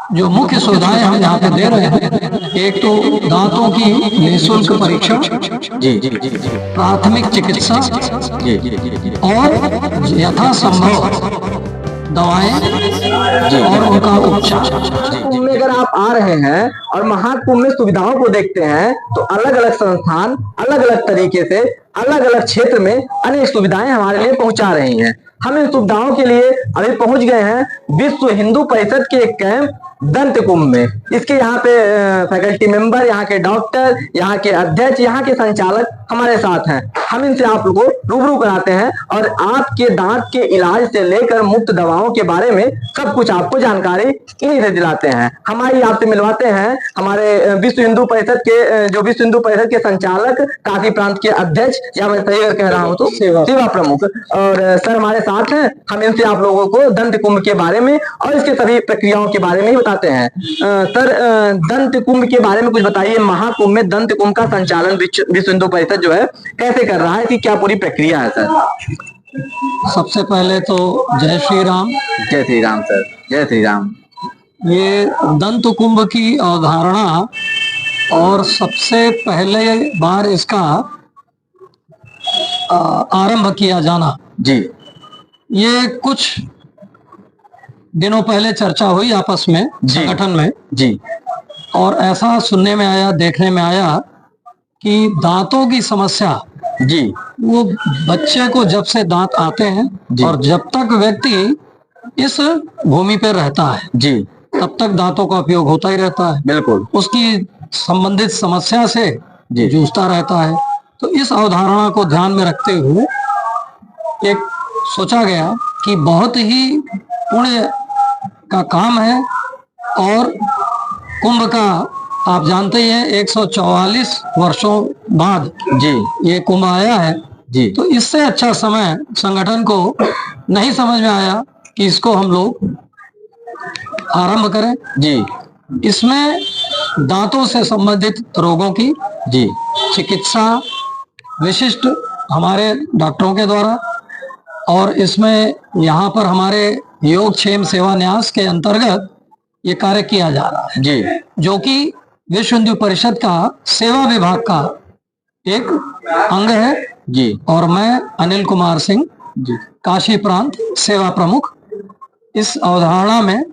जो मुख्य सुविधाएं हम यहाँ पे दे रहे हैं, एक तो दांतों की निःशुल्क परीक्षण, जी जी जी जी प्राथमिक चिकित्सा जी जी जी जी और यथासंभव दवाएं जी और उनका उपचार। कुंभ में अगर आप आ रहे हैं और महाकुंभ में सुविधाओं को देखते हैं तो अलग अलग संस्थान अलग अलग तरीके से अलग अलग क्षेत्र में अनेक सुविधाएं हमारे लिए पहुंचा रही हैं। हम इन सुविधाओं के लिए अभी पहुंच गए हैं विश्व हिंदू परिषद के एक कैंप दंत कुंभ में। इसके यहाँ पे फैकल्टी मेंबर, यहाँ के डॉक्टर, यहाँ के अध्यक्ष, यहाँ के संचालक हमारे साथ हैं। हम इनसे आप लोगों को रूबरू कराते हैं और आपके दांत के इलाज से लेकर मुफ्त दवाओं के बारे में सब कुछ आपको जानकारी इन्हीं से दिलाते हैं। हमारी आपसे मिलवाते हैं हमारे विश्व हिंदू परिषद के जो विश्व हिंदू परिषद के संचालक, काशी प्रांत के अध्यक्ष, या मैं सही कह रहा हूँ तो सेवा प्रमुख, और सर हमारे साथ हैं। हम इनसे आप लोगों को दंत कुंभ के बारे में और इसके सभी प्रक्रियाओं के बारे में ही बताते हैं। सर, दंत कुंभ के बारे में कुछ बताइए। महाकुंभ में दंत कुंभ का संचालन विश्व हिंदू परिषद जो है कैसे कर रहा है, कि क्या पूरी प्रक्रिया है सर? सबसे पहले तो जय श्री राम। जय श्री राम सर, जय श्री राम। ये दंत कुंभ की अवधारणा और सबसे पहले बार इसका आरंभ किया जाना जी, ये कुछ दिनों पहले चर्चा हुई आपस में संगठन में जी, और ऐसा सुनने में आया, देखने में आया कि दांतों की समस्या जी, वो बच्चे को जब से दांत आते हैं और जब तक व्यक्ति इस भूमि पर रहता है जी, तब तक दांतों का उपयोग होता ही रहता है। बिल्कुल। उसकी संबंधित समस्या से जूझता रहता है। तो इस अवधारणा को ध्यान में रखते हुए एक सोचा गया कि बहुत ही पुण्य का काम है और कुंभ का आप जानते ही हैं 144 वर्षों बाद जी ये कुंभ आया है जी। तो इससे अच्छा समय संगठन को नहीं समझ में आया कि इसको हम लोग आरंभ करें जी। इसमें दांतों से संबंधित रोगों की जी चिकित्सा विशिष्ट हमारे डॉक्टरों के द्वारा, और इसमें यहाँ पर हमारे योगक्षेम सेवा न्यास के अंतर्गत ये कार्य किया जा रहा है जी, जो कि विश्व हिंदू परिषद का सेवा विभाग का एक अंग है जी। और मैं अनिल कुमार सिंह जी, काशी प्रांत सेवा प्रमुख इस अवधारणा में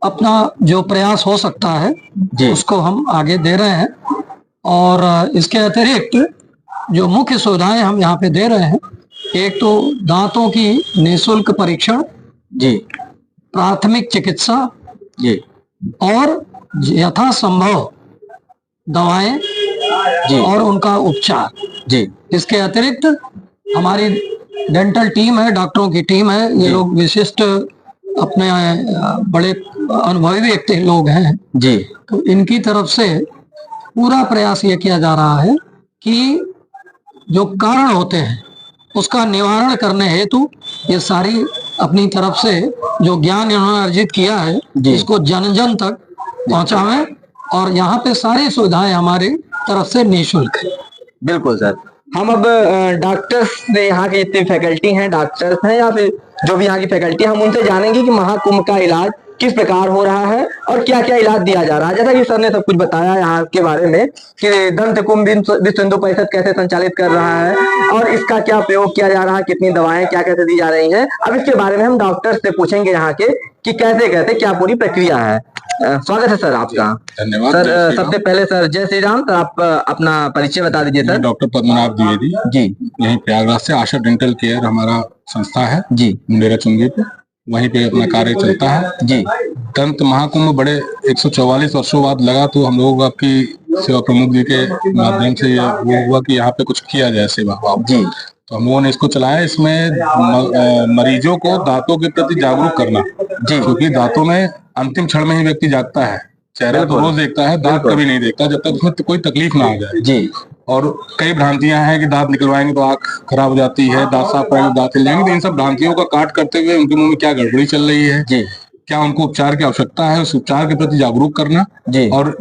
अपना जो प्रयास हो सकता है जी, उसको हम आगे दे रहे हैं। और इसके अतिरिक्त जो मुख्य सुविधाएं हम यहाँ पे दे रहे हैं, एक तो दांतों की निःशुल्क परीक्षण जी, प्राथमिक चिकित्सा जी, और यथासंभव दवाएं जी, और उनका उपचार जी। इसके अतिरिक्त हमारी डेंटल टीम है, डॉक्टरों की टीम है। ये लोग विशिष्ट अपने बड़े अनुभवी व्यक्ति लोग हैं जी, तो इनकी तरफ से पूरा प्रयास ये किया जा रहा है कि जो कारण होते हैं उसका निवारण करने हेतु ये सारी अपनी तरफ से जो ज्ञान इन्होंने अर्जित किया है इसको जन जन तक पहुंचावें, और यहाँ पे सारी सुविधाएं हमारी तरफ से निःशुल्क है। बिल्कुल सर। हम अब डॉक्टर्स ने, यहाँ की जितनी फैकल्टी हैं, डॉक्टर्स हैं या फिर जो भी यहाँ की फैकल्टी, हम उनसे जानेंगे कि महाकुंभ का इलाज किस प्रकार हो रहा है और क्या क्या इलाज दिया जा रहा है। जैसा कि सर ने सब कुछ बताया यहाँ के बारे में कि दंत कुंभ विश्व हिंदू परिषद कैसे संचालित कर रहा है और इसका क्या प्रयोग किया जा रहा है, कितनी दवाएं क्या कैसे दी जा रही हैं। अब इसके बारे में हम डॉक्टर से पूछेंगे यहाँ के कि कैसे कैसे क्या पूरी प्रक्रिया है। स्वागत है सर आपका। धन्यवाद सर। सबसे पहले सर जय श्री राम। सर आप अपना परिचय बता दीजिए सर। डॉक्टर पद्मनाभ द्विवेदी जी, यहीं प्रयागराज से आशा डेंटल केयर हमारा संस्था है जी, मुंडेरा चुंगी पे, वहीं पे अपना कार्य चलता है जी। दंत महाकुंभ बड़े 144 वर्षों बाद लगा तो हम लोग आपकी सेवा प्रमुख जी के माध्यम से वो हुआ कि यहाँ पे कुछ किया जाए सेवा भाव जी। तो हम लोगों ने इसको चलाया। इसमें मरीजों को दांतों के प्रति जागरूक करना जी, क्योंकि दांतों में अंतिम क्षण में ही व्यक्ति जागता है। चेहरा तो रोज देखता है, दांत कभी नहीं देखता जब तक उसमें कोई तकलीफ ना आ जाए जी। और कई भ्रांतियां हैं कि दांत निकलवाएंगे तो आंख खराब हो जाती है, दांत साफ करेंगे दांत हिल जाएंगे। तो इन सब भ्रांतियों का काट करते हुए उनके मुंह में क्या गड़बड़ी चल रही है जी, क्या उनको उपचार की आवश्यकता है, उस उपचार के प्रति जागरूक करना जी, और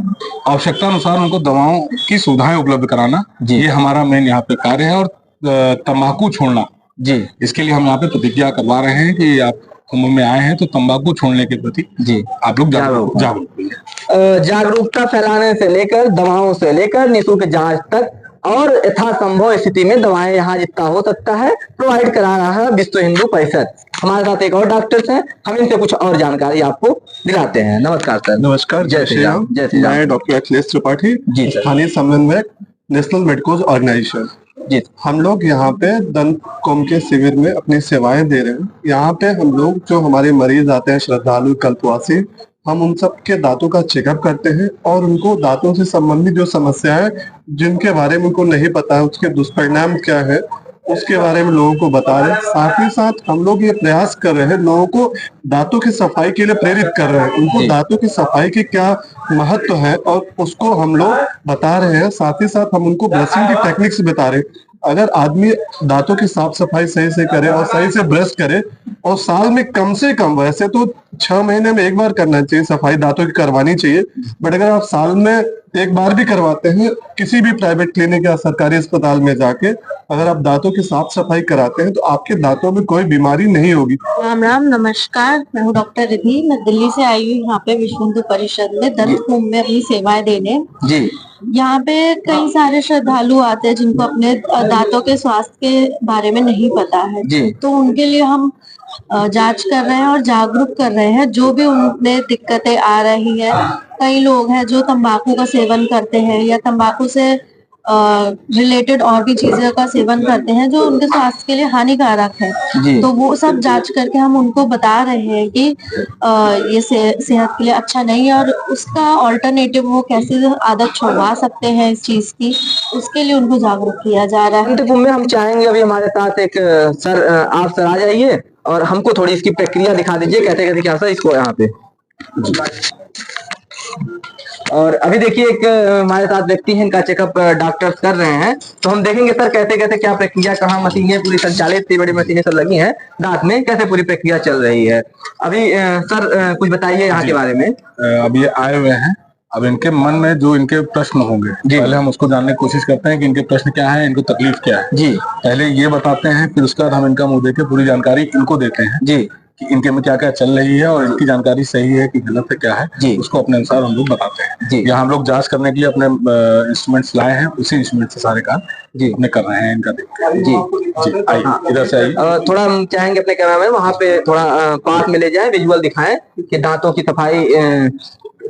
आवश्यकता अनुसार उनको दवाओं की सुविधाएं उपलब्ध कराना जी, ये हमारा मेन यहाँ पे कार्य है। और तंबाकू छोड़ना जी, इसके लिए हम यहाँ पे प्रतिज्ञा करवा रहे हैं कि आप कुंभ में आए हैं तो तंबाकू छोड़ने के प्रति जी आप लोग जागरूक होइए। जागरूकता फैलाने से लेकर दवाओं से लेकर निःशुल्क जांच तक और यथासंभव स्थिति में दवाएं यहाँ जितना हो सकता है प्रोवाइड करा रहा है विश्व हिंदू परिषद। हमारे साथ एक और डॉक्टर्स हैं, हम इनसे कुछ और जानकारी आपको दिलाते हैं। नमस्कार सर। नमस्कार, जय श्री राम। जय श्री राम। मैं डॉक्टर अखिलेश त्रिपाठी, जी सर। स्थानीय समन्वयक, नेशनल मेडिकोज ऑर्गेनाइजेशन। जी हम लोग यहाँ पे दंत कुंभ के शिविर में अपनी सेवाएं दे रहे हैं। यहाँ पे हम लोग जो हमारे मरीज आते हैं, श्रद्धालु कल्पवासी, हम उन सब के दांतों का चेकअप करते हैं और उनको दांतों से संबंधित जो समस्या है जिनके बारे में उनको नहीं पता है, उसके दुष्परिणाम क्या है, उसके बारे में लोगों को बता रहे हैं। साथ ही साथ हम लोग ये प्रयास कर रहे हैं, लोगों को दांतों की सफाई के लिए प्रेरित कर रहे हैं। उनको दांतों की सफाई की क्या महत्व है और उसको हम लोग बता रहे हैं। साथ ही साथ हम उनको ब्रशिंग की टेक्निक्स बता रहे हैं। अगर आदमी दांतों की साफ सफाई सही से करे और सही से ब्रश करे और साल में कम से कम, वैसे तो 6 महीने में एक बार करना चाहिए सफाई दांतों की, करवानी चाहिए, बट अगर आप साल में एक बार भी करवाते हैं किसी भी प्राइवेट क्लिनिक या सरकारी अस्पताल में जाके, अगर आप दांतों की साफ सफाई कराते हैं तो आपके दांतों में कोई बीमारी नहीं होगी। राम राम, नमस्कार। मैं हूँ डॉक्टर रिधि। मैं दिल्ली से आई हूँ यहाँ पे विश्व हिंदू परिषद में दंत कुंभ में अपनी सेवाएं देने। जी यहाँ पे कई सारे श्रद्धालु आते हैं जिनको अपने दांतों के स्वास्थ्य के बारे में नहीं पता है, जी तो उनके लिए हम जांच कर रहे हैं और जागरूक कर रहे हैं। जो भी उनमें दिक्कतें आ रही है, कई लोग हैं जो तंबाकू का सेवन करते हैं या तंबाकू से रिलेटेड और भी चीजों का सेवन करते हैं जो उनके स्वास्थ्य के लिए हानिकारक है, तो वो सब जांच करके हम उनको बता रहे हैं कि ये सेहत के लिए अच्छा नहीं है और उसका ऑल्टरनेटिव वो कैसे आदत छुड़वा सकते हैं इस चीज की, उसके लिए उनको जागरूक किया जा रहा है। दंत कुंभ में हम चाहेंगे अभी हमारे साथ एक सर, आप सर आ जाइए और हमको थोड़ी इसकी प्रक्रिया दिखा दीजिए, कहते कहते क्या सर इसको यहाँ पे। और अभी देखिए एक हमारे साथ व्यक्ति हैं, इनका चेकअप डॉक्टर्स कर रहे हैं, तो हम देखेंगे सर कहते कहते क्या प्रक्रिया, कहाँ मशीनें पूरी संचालित, इतनी बड़ी मशीनें सब लगी हैं दांत में, कैसे पूरी प्रक्रिया चल रही है। अभी सर कुछ बताइए यहाँ के बारे में। अब ये आए हुए हैं, अब इनके मन में जो इनके प्रश्न होंगे पहले हम उसको जानने की कोशिश करते हैं कि इनके प्रश्न क्या है, इनको तकलीफ क्या है। जी पहले ये बताते हैं, फिर उसके बाद हम इनका मुंह देके पूरी जानकारी इनको देते हैं जी कि इनके में क्या क्या चल रही है और इनकी जानकारी सही है कि गलत है क्या है, जी उसको अपने अनुसार हम लोग बताते हैं। जी यहाँ हम लोग जांच करने के लिए अपने इंस्ट्रूमेंट्स लाए हैं, उसी इंस्ट्रूमेंट से सारे काम जी अपने कर रहे हैं इनका देख। जी जी आइए, इधर से आइए। थोड़ा हम चाहेंगे अपने कैमरा में वहाँ पे थोड़ा पास में ले जाए, विजुअल दिखाएं कि दांतों की सफाई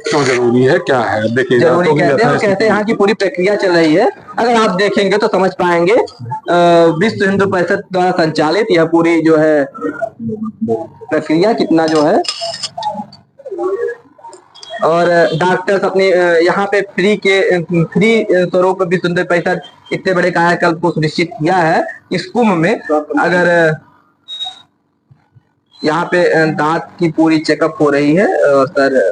क्यों जरूरी है, क्या है, देखिए जरूरी कहते हैं और कैसे यहाँ की पूरी प्रक्रिया चल रही है। अगर आप देखेंगे तो समझ पाएंगे। विश्व हिंदू परिषद द्वारा संचालित यह पूरी जो है प्रक्रिया कितना जो है, और डॉक्टर्स अपनी यहाँ पे फ्री स्वरूप विश्व हिंदू परिषद इतने बड़े कार्यकल्प को सुनिश्चित किया है। इस कुंभ में अगर यहाँ पे दांत की पूरी चेकअप हो रही है। और सर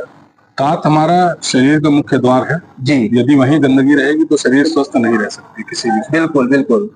दांत हमारा शरीर का मुख्य द्वार है जी, यदि वहीं गंदगी रहेगी तो शरीर स्वस्थ नहीं रह सकती किसी भी। बिल्कुल बिल्कुल।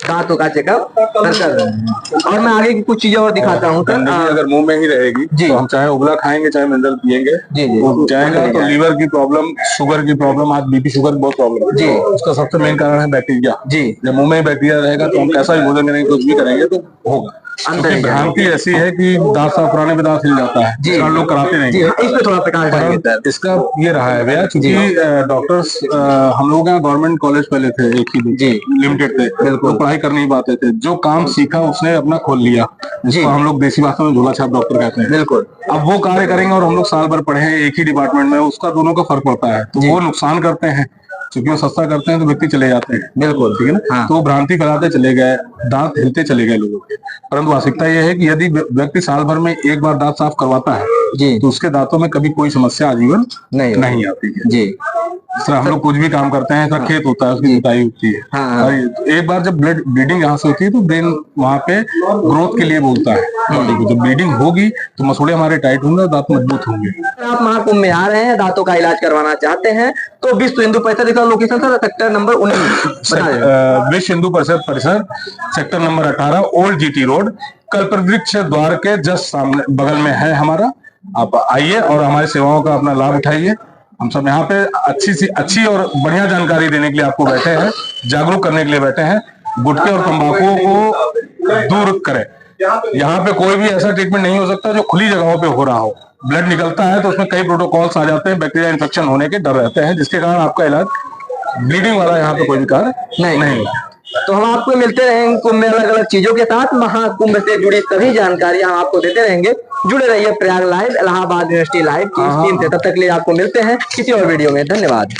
दांतों का चेकअप कर रहे हैं और मैं आगे की कुछ चीजें और दिखाता हूँ। गंदगी अगर मुंह में ही रहेगी जी, तो हम चाहे उबला खाएंगे चाहे मिनरल पियेंगे, जी जी, वो चाहेगा तो लीवर की प्रॉब्लम, शुगर की प्रॉब्लम, आज बीपी शुगर की बहुत प्रॉब्लम है जी, उसका सबसे मेन कारण है बैक्टीरिया जी। जब मुंह में बैक्टीरिया रहेगा तो हम कैसा भी भोजन करेंगे, कुछ भी करेंगे तो होगा। भ्रांति ऐसी है कि दांत साफ कराने में दांत हिल जाता है जी, लोग कराते नहीं। इस पे थोड़ा प्रकाश डालिए। इसका ये रहा है भैया, क्योंकि डॉक्टर्स हम लोग यहाँ गवर्नमेंट कॉलेज पहले थे, एक ही जी लिमिटेड थे, तो पढ़ाई कर नहीं पाते थे। जो काम सीखा उसने अपना खोल लिया, जिसको हम लोग देसी भाषा में झोला छाप डॉक्टर कहते हैं। बिल्कुल। अब वो कार्य करेंगे और हम लोग साल भर पढ़े हैं एक ही डिपार्टमेंट में, उसका दोनों का फर्क पड़ता है, तो वो नुकसान करते हैं। क्योंकि वो सस्ता करते हैं तो व्यक्ति चले जाते हैं। बिल्कुल ठीक है ना। हाँ। तो वो भ्रांति फैलाते चले गए, दांत हिलते चले गए लोगों के। परंतु वास्तविकता यह है कि यदि व्यक्ति साल भर में एक बार दांत साफ करवाता है जी, तो उसके दांतों में कभी कोई समस्या आजीवन नहीं आती है जी। इस तरह हम लोग कुछ भी काम करते हैं, हाँ, खेत होता है उसकी जुताई होती है, हाँ, और एक बार जब ब्लीडिंग यहाँ से होती है तो ब्रेन वहाँ पे ग्रोथ के लिए बोलता है बॉडी को। जब ब्लीडिंग होगी तो मसूड़े हमारे टाइट होंगे और दांत मजबूत होंगे। आप महाकुंभ में आ रहे हैं, दांतों का इलाज करवाना चाहते हैं तो विश्व हिंदू परिषद का location sir sector number 19 Vishwa Hindu Parishad sector number 18 old GT road, Kalpavriksha Dwar के जस्ट सामने बगल में है हमारा। आप आइए और हमारी सेवाओं का अपना लाभ उठाइए। हम सब यहाँ पे अच्छी और बढ़िया जानकारी देने के लिए आपको बैठे हैं, जागरूक करने के लिए बैठे हैं। गुटखे और तंबाकू को दूर करे। यहाँ पे कोई भी ऐसा ट्रीटमेंट नहीं हो सकता जो खुली जगहों पे हो रहा हो। ब्लड निकलता है तो उसमें कई प्रोटोकॉल्स आ जाते हैं, बैक्टीरिया इन्फेक्शन होने के डर रहते हैं, जिसके कारण आपका इलाज ब्लीडिंग वाला यहाँ पे कोई भी कार्य नहीं होता। तो हम आपको मिलते रहेंगे कुंभ में अलग अलग चीजों के साथ, महाकुंभ से जुड़ी सभी जानकारी हम आपको देते रहेंगे। जुड़े रहिए Prayag live, Allahabad university live की टीम से। तब तक के लिए आपको मिलते हैं किसी और वीडियो में। धन्यवाद।